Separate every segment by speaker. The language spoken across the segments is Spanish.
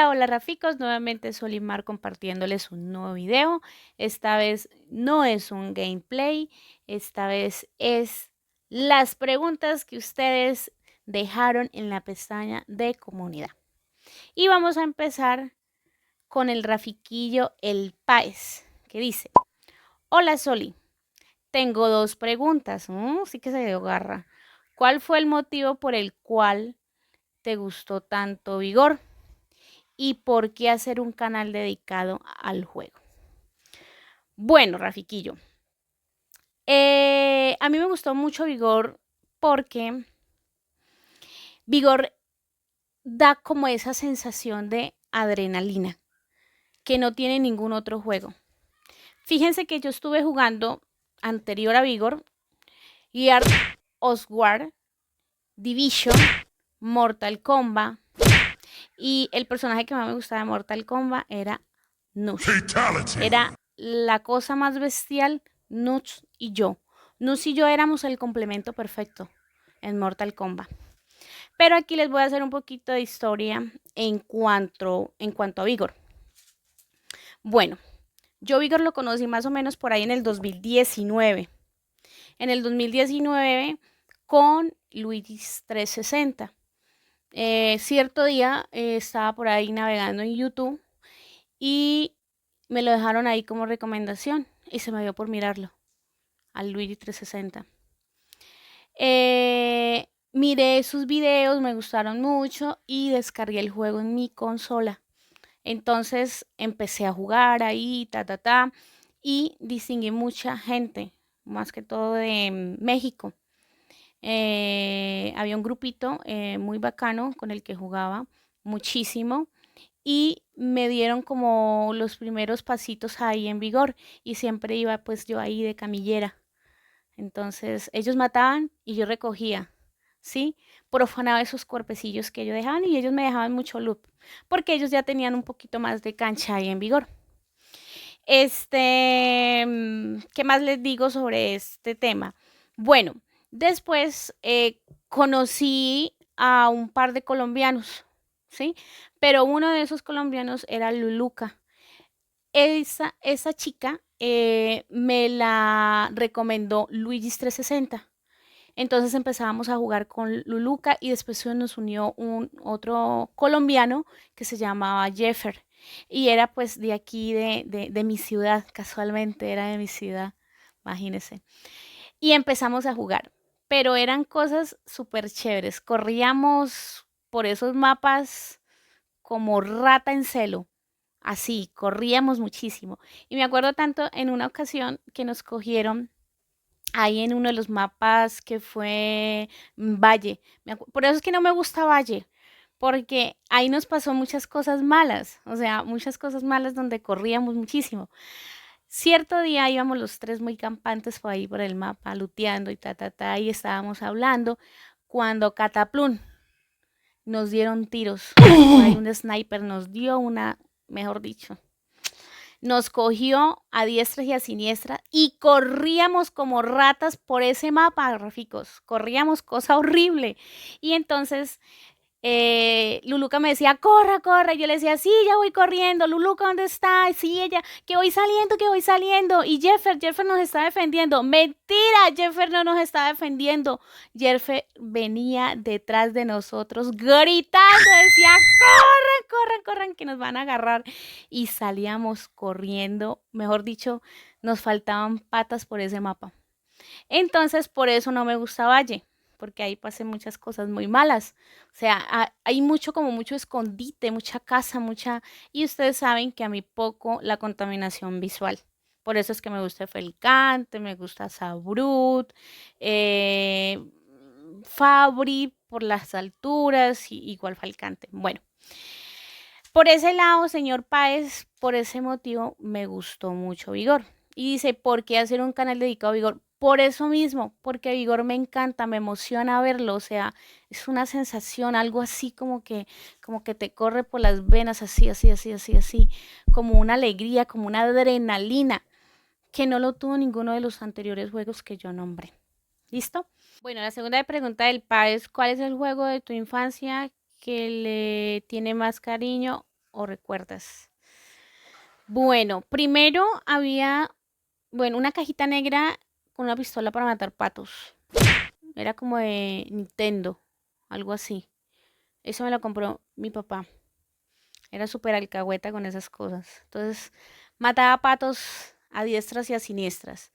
Speaker 1: Hola Raficos, nuevamente Solimar compartiéndoles un nuevo video. Esta vez no es un gameplay, esta vez es las preguntas que ustedes dejaron en la pestaña de comunidad. Y vamos a empezar con el Rafiquillo El Páez, que dice: Hola Soli, tengo dos preguntas. Sí que se dio garra. ¿Cuál fue el motivo por el cual te gustó tanto Vigor? ¿Y por qué hacer un canal dedicado al juego? Bueno, Rafiquillo, a mí me gustó mucho Vigor porque Vigor da como esa sensación de adrenalina que no tiene ningún otro juego. Fíjense que yo estuve jugando anterior a Vigor Gears of War, Division, Mortal Kombat, y el personaje que más me gustaba de Mortal Kombat era Nush. Era la cosa más bestial, Nush y yo. Nush y yo éramos el complemento perfecto en Mortal Kombat. Pero aquí les voy a hacer un poquito de historia en cuanto a Vigor. Bueno, yo Vigor lo conocí más o menos por ahí en el 2019. En el 2019 con Luigi's 360. Cierto día estaba por ahí navegando en YouTube y me lo dejaron ahí como recomendación y se me dio por mirarlo, al Luigi 360. Miré sus videos, me gustaron mucho y descargué el juego en mi consola. Entonces empecé a jugar ahí, y distinguí mucha gente, más que todo de México. Había un grupito muy bacano con el que jugaba muchísimo y me dieron como los primeros pasitos ahí en Vigor y siempre iba pues yo ahí de camillera. Entonces ellos mataban y yo recogía, ¿sí? Profanaba esos cuerpecillos que ellos dejaban y ellos me dejaban mucho loot porque ellos ya tenían un poquito más de cancha ahí en Vigor. ¿Qué más les digo sobre este tema? Bueno, después conocí a un par de colombianos, ¿sí? Pero uno de esos colombianos era Luluca. Esa chica me la recomendó Luigi's 360. Entonces empezábamos a jugar con Luluca y después se nos unió otro colombiano que se llamaba Jeffer y era pues de aquí, de mi ciudad, casualmente era de mi ciudad, imagínense. Y empezamos a jugar, pero eran cosas súper chéveres. Corríamos por esos mapas como rata en celo. Así, corríamos muchísimo. Y me acuerdo tanto en una ocasión que nos cogieron ahí en uno de los mapas que fue Valle. Por eso es que no me gusta Valle, porque ahí nos pasó muchas cosas malas, o sea, muchas cosas malas donde corríamos muchísimo. Cierto día íbamos los tres muy campantes por ahí por el mapa, luteando y estábamos hablando, cuando Cataplún nos dieron tiros. Por ahí un sniper nos dio una, mejor dicho, nos cogió a diestra y a siniestra y corríamos como ratas por ese mapa, Raficos. Corríamos cosa horrible. Y entonces Luluca me decía, corra, corra. Y yo le decía, sí, ya voy corriendo. Luluca, ¿dónde está? Sí, ella, que voy saliendo, que voy saliendo. Y Jeffer nos está defendiendo. Mentira, Jeffer no nos está defendiendo. Jeffer venía detrás de nosotros gritando, decía, corran, corran, corran, que nos van a agarrar. Y salíamos corriendo, mejor dicho, nos faltaban patas por ese mapa. Entonces, por eso no me gusta Valle, porque ahí pasé muchas cosas muy malas. O sea, hay mucho, como mucho escondite, mucha casa, mucha... Y ustedes saben que a mí poco la contaminación visual. Por eso es que me gusta Felicante, me gusta Sabrut, Fabri, por las alturas, y igual Falcante. Bueno, por ese lado, señor Páez, por ese motivo me gustó mucho Vigor. Y dice, ¿por qué hacer un canal dedicado a Vigor? Por eso mismo, porque Vigor me encanta, me emociona verlo, o sea, es una sensación, algo así como que te corre por las venas, así, así, así, así, así, como una alegría, como una adrenalina, que no lo tuvo ninguno de los anteriores juegos que yo nombré. ¿Listo? Bueno, la segunda pregunta del Páez, ¿cuál es el juego de tu infancia que le tiene más cariño o recuerdas? Bueno, primero había, bueno, una cajita negra con una pistola para matar patos. Era como de Nintendo, algo así. Eso me lo compró mi papá. Era súper alcahueta con esas cosas. Entonces, mataba patos a diestras y a siniestras.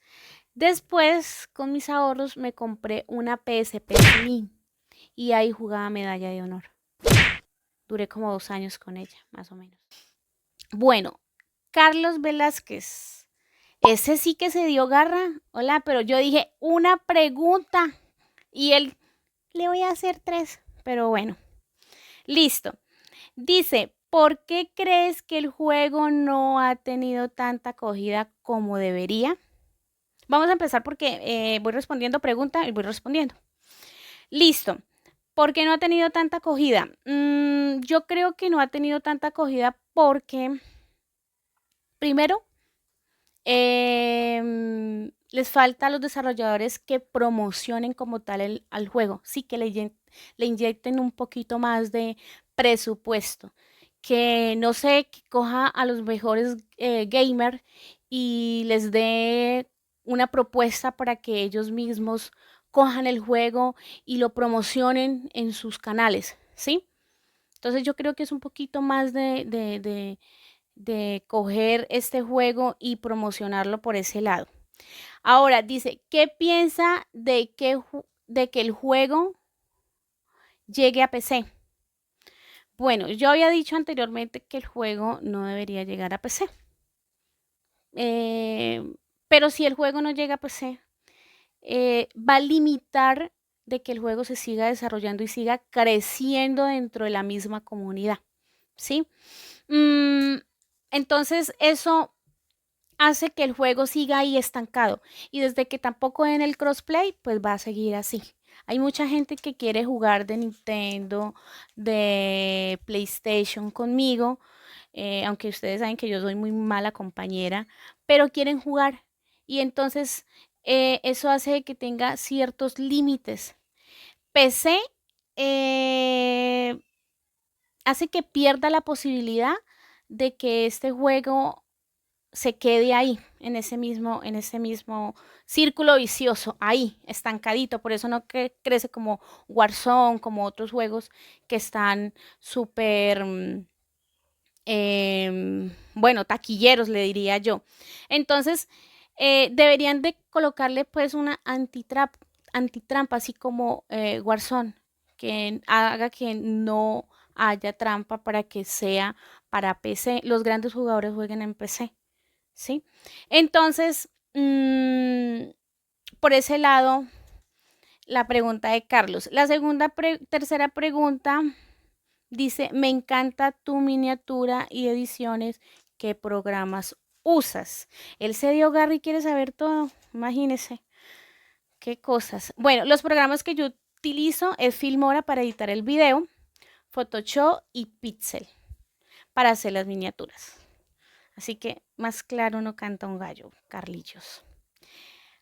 Speaker 1: Después, con mis ahorros, me compré una PSP Slim y ahí jugaba Medalla de Honor. Duré como 2 años con ella, más o menos. Bueno, Carlos Velázquez. Ese sí que se dio garra. Hola, pero yo dije una pregunta y él le voy a hacer 3. Pero bueno, listo. Dice, ¿por qué crees que el juego no ha tenido tanta acogida como debería? Vamos a empezar porque voy respondiendo pregunta y voy respondiendo. Listo. ¿Por qué no ha tenido tanta acogida? Yo creo que no ha tenido tanta acogida porque, primero, les falta a los desarrolladores que promocionen como tal al juego, sí, que le inyecten un poquito más de presupuesto, que no sé, que coja a los mejores gamers y les dé una propuesta para que ellos mismos cojan el juego y lo promocionen en sus canales, ¿sí? Entonces yo creo que es un poquito más de coger este juego y promocionarlo por ese lado. Ahora dice, ¿qué piensa de que el juego llegue a PC? Bueno, yo había dicho anteriormente que el juego no debería llegar a PC. Pero si el juego no llega a PC, va a limitar de que el juego se siga desarrollando y siga creciendo dentro de la misma comunidad, ¿sí? Entonces, eso hace que el juego siga ahí estancado. Y desde que tampoco en el crossplay, pues va a seguir así. Hay mucha gente que quiere jugar de Nintendo, de PlayStation conmigo, aunque ustedes saben que yo soy muy mala compañera, pero quieren jugar. Y entonces eso hace que tenga ciertos límites. PC hace que pierda la posibilidad de que este juego se quede ahí, en ese mismo círculo vicioso, ahí, estancadito. Por eso no crece como Warzone, como otros juegos que están súper, bueno, taquilleros, le diría yo. Entonces, deberían de colocarle pues una antitrampa, así como Warzone, que haga que no haya trampa para que sea para PC. Los grandes jugadores jueguen en PC. ¿Sí? Entonces, por ese lado, la pregunta de Carlos. La tercera pregunta dice, me encanta tu miniatura y ediciones, ¿qué programas usas? Él se dio garra y quiere saber todo, imagínese, qué cosas. Bueno, los programas que yo utilizo es Filmora para editar el video, Photoshop y Pixel para hacer las miniaturas. Así que más claro no canta un gallo, Carlillos.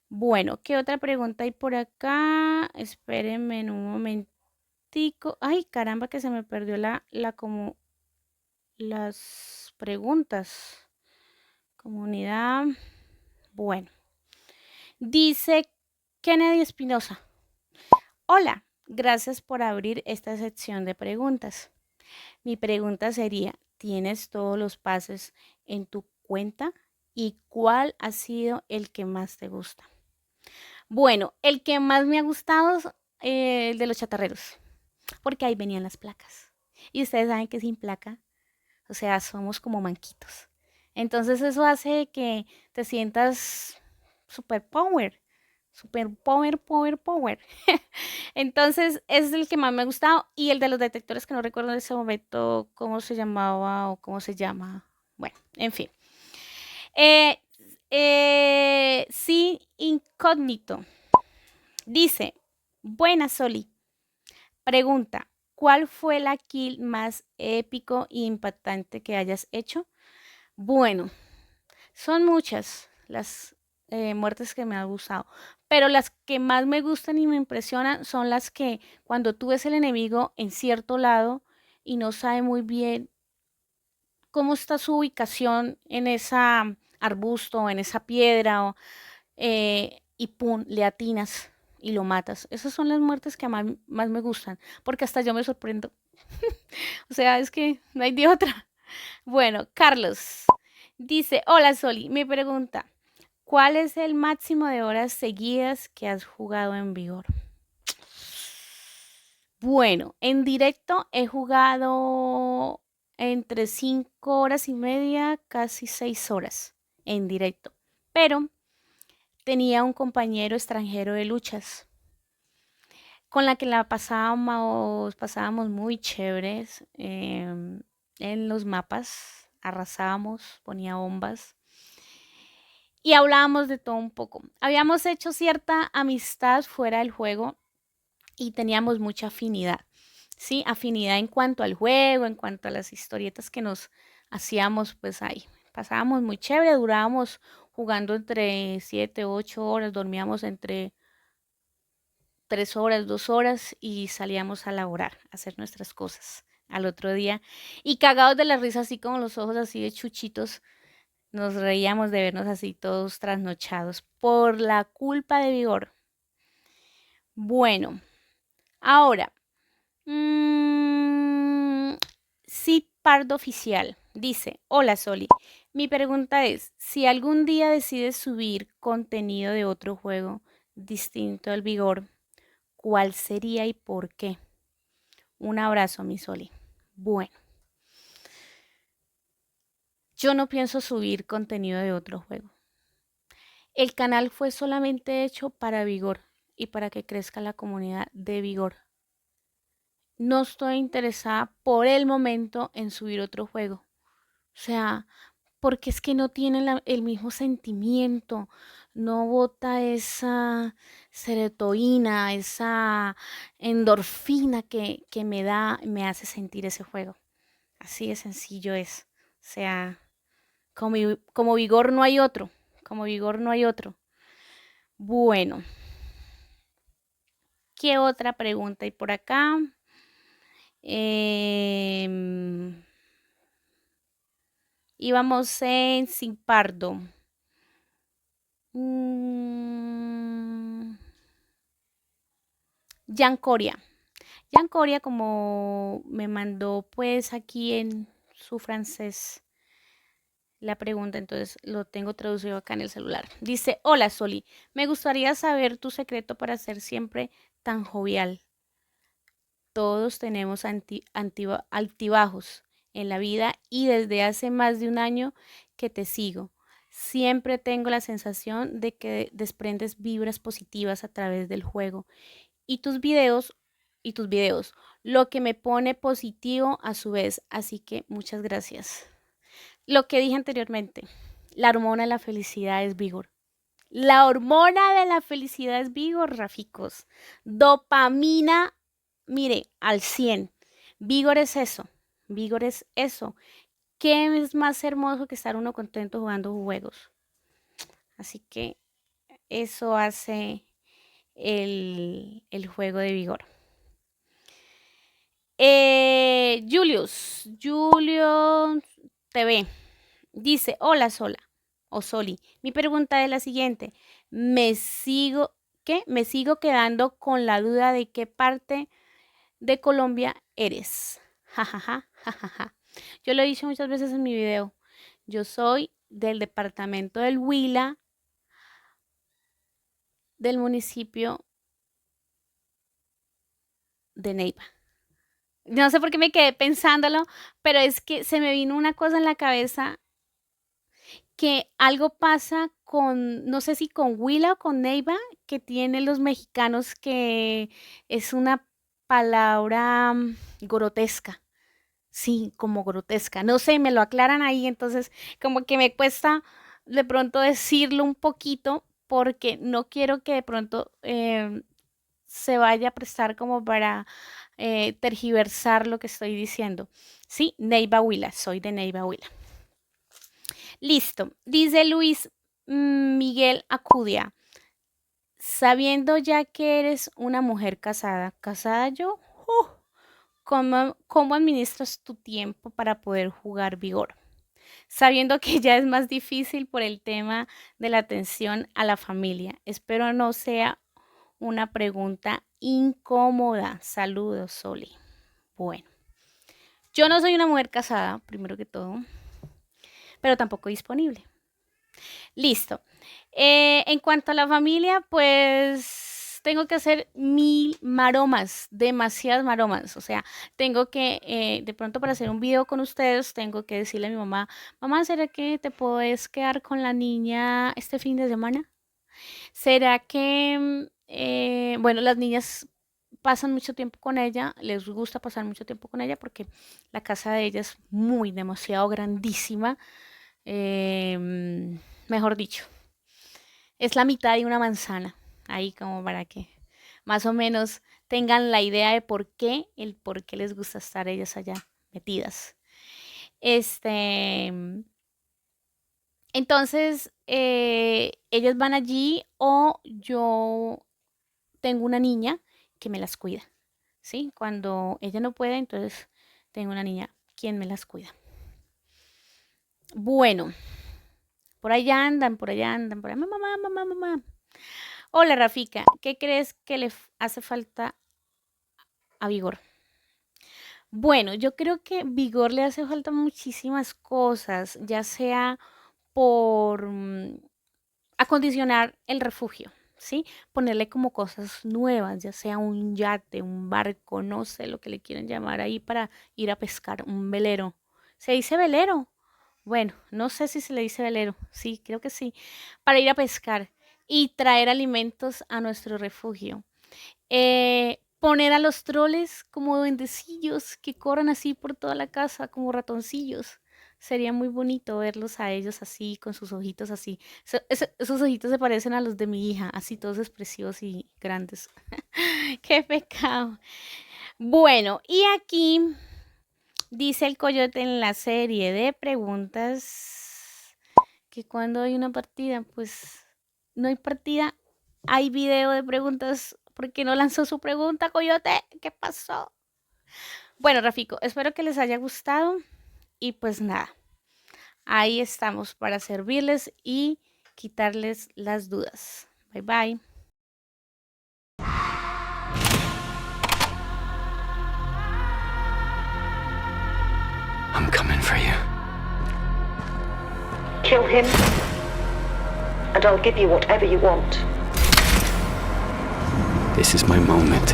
Speaker 1: Bueno, ¿qué otra pregunta hay por acá? Espérenme en un momentico. Ay, caramba, que se me perdió como las preguntas. Comunidad. Bueno, dice Kennedy Espinosa. Hola, gracias por abrir esta sección de preguntas. Mi pregunta sería, ¿tienes todos los pases en tu cuenta? ¿Y cuál ha sido el que más te gusta? Bueno, el que más me ha gustado es el de los chatarreros, porque ahí venían las placas. Y ustedes saben que sin placa, o sea, somos como manquitos. Entonces eso hace que te sientas super power, super power, power, power. Entonces ese es el que más me ha gustado. Y el de los detectores, que no recuerdo en ese momento cómo se llamaba o cómo se llama. Bueno, en fin. Eh, sí, incógnito. Dice, buena Soli. Pregunta, ¿cuál fue la kill más épico e impactante que hayas hecho? Bueno, son muchas las muertes que me han gustado, pero las que más me gustan y me impresionan son las que cuando tú ves el enemigo en cierto lado y no sabe muy bien cómo está su ubicación en esa arbusto, en esa piedra, y pum, le atinas y lo matas. Esas son las muertes que más me gustan, porque hasta yo me sorprendo. O sea, es que no hay de otra. Bueno, Carlos dice, hola Soli, mi pregunta, ¿cuál es el máximo de horas seguidas que has jugado en Vigor? Bueno, en directo he jugado entre 5 horas y media, casi 6 horas en directo, pero tenía un compañero extranjero de luchas con la que la pasábamos muy chéveres en los mapas, arrasábamos, ponía bombas y hablábamos de todo un poco. Habíamos hecho cierta amistad fuera del juego y teníamos mucha afinidad, ¿sí? Afinidad en cuanto al juego, en cuanto a las historietas que nos hacíamos, pues ahí. Pasábamos muy chévere, durábamos jugando entre 7, 8 horas, dormíamos entre 3 horas, 2 horas y salíamos a laborar, a hacer nuestras cosas al otro día. Y cagados de la risa, así con los ojos así de chuchitos, nos reíamos de vernos así todos trasnochados por la culpa de Vigor. Bueno, ahora, sí, Pardo Oficial dice, hola Soli, mi pregunta es, si algún día decides subir contenido de otro juego distinto al Vigor, ¿cuál sería y por qué? Un abrazo, mi Soli. Bueno, yo no pienso subir contenido de otro juego. El canal fue solamente hecho para Vigor y para que crezca la comunidad de Vigor. No estoy interesada por el momento en subir otro juego. O sea, porque es que no tiene el mismo sentimiento, no bota esa serotonina, esa endorfina que me hace sentir ese juego. Así de sencillo es. O sea, como Vigor no hay otro. Como Vigor no hay otro. Bueno, ¿qué otra pregunta hay por acá? Íbamos en Sin Pardo. Jan Coria. Jan Coria, como me mandó pues aquí en su francés la pregunta, entonces lo tengo traducido acá en el celular. Dice, hola Soli, me gustaría saber tu secreto para ser siempre tan jovial. Todos tenemos altibajos en la vida y desde hace más de un año que te sigo. Siempre tengo la sensación de que desprendes vibras positivas a través del juego y tus videos, lo que me pone positivo a su vez. Así que muchas gracias. Lo que dije anteriormente, la hormona de la felicidad es vigor. La hormona de la felicidad es vigor, Raficos. Dopamina, mire, al 100. Vigor es eso. Vigor es eso. ¿Qué es más hermoso que estar uno contento jugando juegos? Así que eso hace el juego de vigor. Julius TV dice, hola Sola o Soli, mi pregunta es la siguiente, me sigo quedando con la duda de qué parte de Colombia eres. Jajaja, jajaja. Yo lo he dicho muchas veces en mi video, yo soy del departamento del Huila, del municipio de Neiva. No sé por qué me quedé pensándolo, pero es que se me vino una cosa en la cabeza que algo pasa con, no sé si con Huila o con Neiva, que tienen los mexicanos, que es una palabra grotesca. Sí, como grotesca. No sé, me lo aclaran ahí, entonces como que me cuesta de pronto decirlo un poquito porque no quiero que de pronto se vaya a prestar como para tergiversar lo que estoy diciendo. Sí, Neiva Huila, soy de Neiva Huila. Listo, dice Luis Miguel Acudia. Sabiendo ya que eres una mujer casada, ¿casada yo? ¿Cómo administras tu tiempo para poder jugar Vigor? sabiendo que ya es más difícil por el tema de la atención a la familia. Espero no sea una pregunta incómoda. Saludos, Soli. Bueno, yo no soy una mujer casada, primero que todo, pero tampoco disponible. Listo. En cuanto a la familia, pues tengo que hacer 1000 maromas, demasiadas maromas. O sea, tengo que, de pronto para hacer un video con ustedes, tengo que decirle a mi mamá, mamá, ¿será que te puedes quedar con la niña este fin de semana? ¿Será que, bueno, las niñas pasan mucho tiempo con ella, les gusta pasar mucho tiempo con ella porque la casa de ella es muy, demasiado grandísima. Mejor dicho, es la mitad de una manzana, ahí como para que más o menos tengan la idea de el por qué les gusta estar ellas allá metidas. Este, entonces, ellas van allí o yo tengo una niña que me las cuida, ¿sí? Cuando ella no puede, entonces tengo una niña quien me las cuida. Bueno, por allá andan, por allá andan, por allá, mamá, mamá, mamá. Hola, Rafika, ¿qué crees que le hace falta a Vigor? Bueno, yo creo que Vigor le hace falta muchísimas cosas, ya sea por acondicionar el refugio, ¿sí? Ponerle como cosas nuevas, ya sea un yate, un barco, no sé lo que le quieran llamar ahí para ir a pescar, un velero. ¿Se dice velero? Bueno, no sé si se le dice velero, sí, creo que sí, para ir a pescar y traer alimentos a nuestro refugio. Poner a los troles como duendecillos que corran así por toda la casa, como ratoncillos. Sería muy bonito verlos a ellos así, con sus ojitos así. Esos ojitos se parecen a los de mi hija, así todos expresivos y grandes. ¡Qué pecado! Bueno, y aquí dice el coyote en la serie de preguntas que cuando hay una partida, pues no hay partida, hay video de preguntas. ¿Por qué no lanzó su pregunta, coyote? ¿Qué pasó? Bueno, Rafico, espero que les haya gustado y pues nada, ahí estamos para servirles y quitarles las dudas. Bye bye.
Speaker 2: I'm coming for you.
Speaker 3: Kill him, and I'll give you whatever you want.
Speaker 2: This is my moment.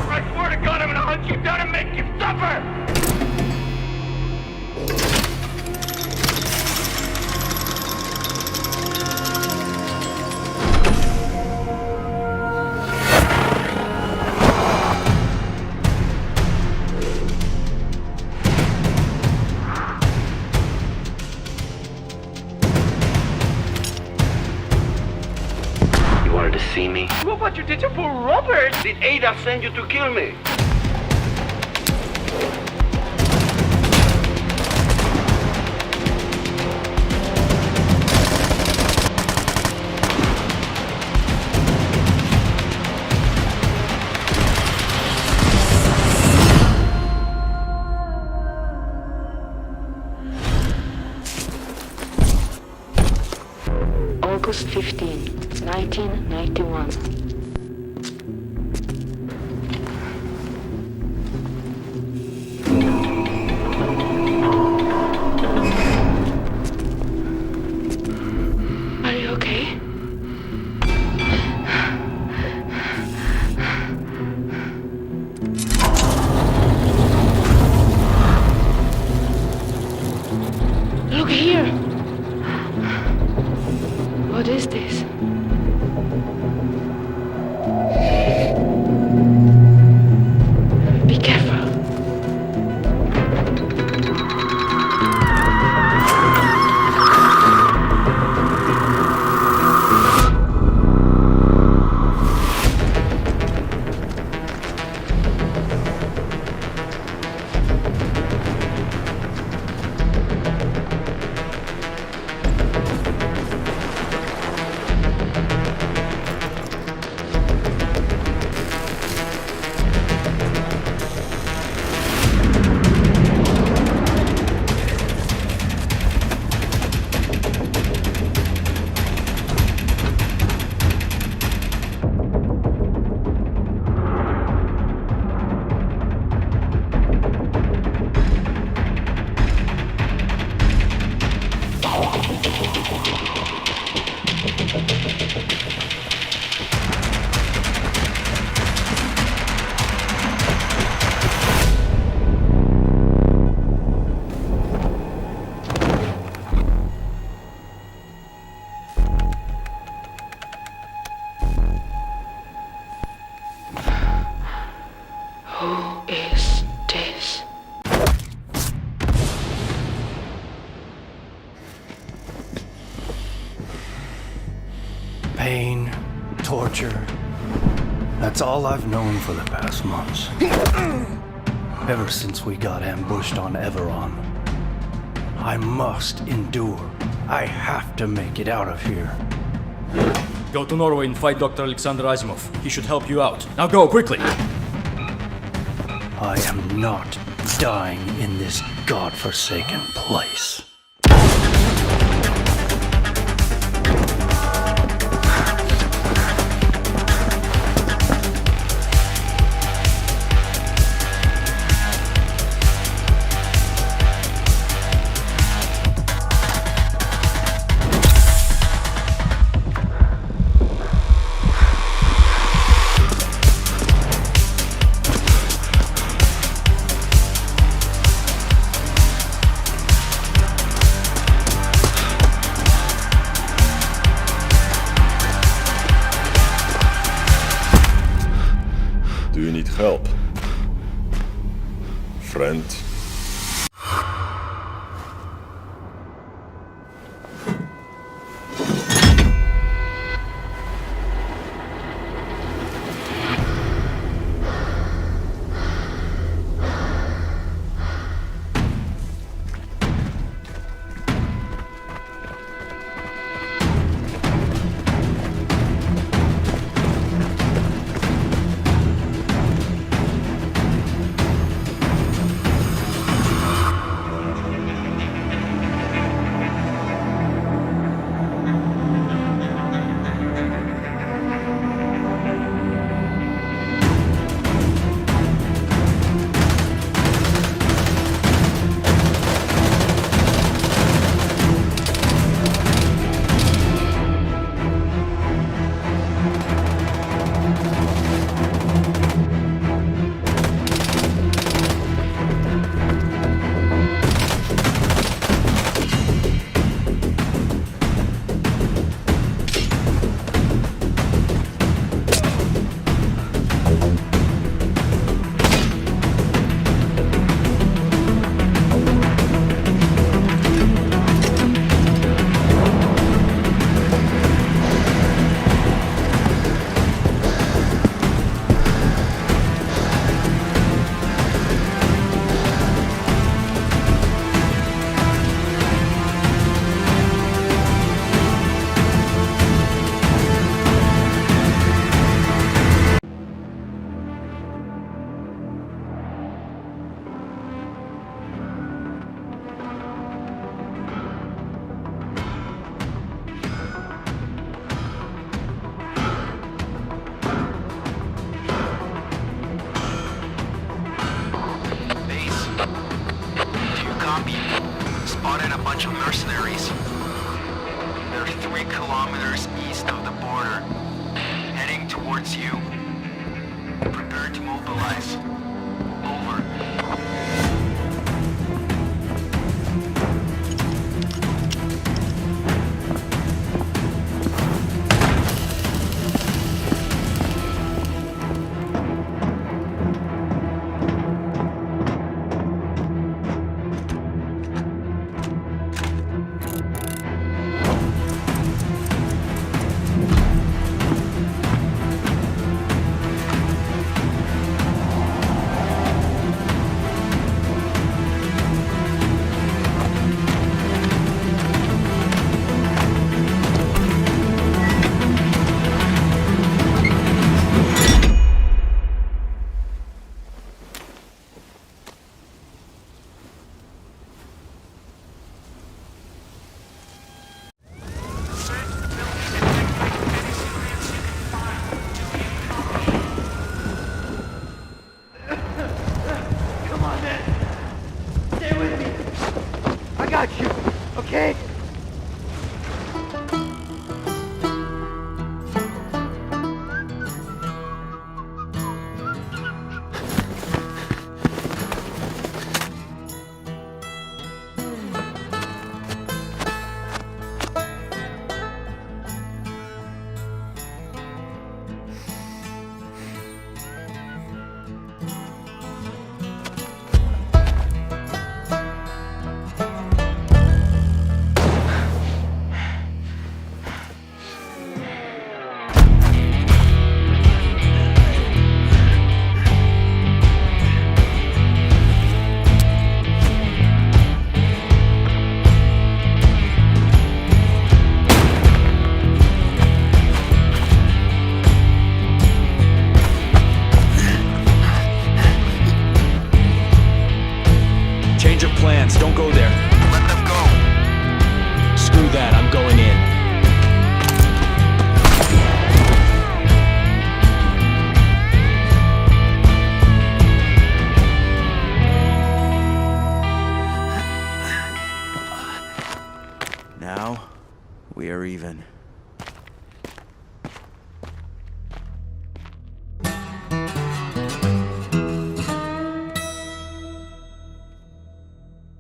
Speaker 4: I swear to God, I'm gonna hunt you down and make you suffer!
Speaker 2: You wanted to see me?
Speaker 4: Look what you did to poor Robert!
Speaker 5: Did Ada send you to kill me?
Speaker 3: August 15, 1991. Are you okay? Look here. What is this? Be careful.
Speaker 6: Pain, torture. That's all I've known for the past months. Ever since we got ambushed on Everon. I must endure. I have to make it out of here.
Speaker 7: Go to Norway and fight Dr. Alexander Asimov. He should help you out. Now go, quickly!
Speaker 6: I am not dying in this godforsaken place.
Speaker 8: Do you need help, friend?
Speaker 9: Spotted a bunch of mercenaries. They're 3 kilometers east of the border, heading towards you. Prepare to mobilize. Over.
Speaker 10: Change of plans. Don't go there.
Speaker 9: Let them go.
Speaker 10: Screw that. I'm going in. Now, we are even.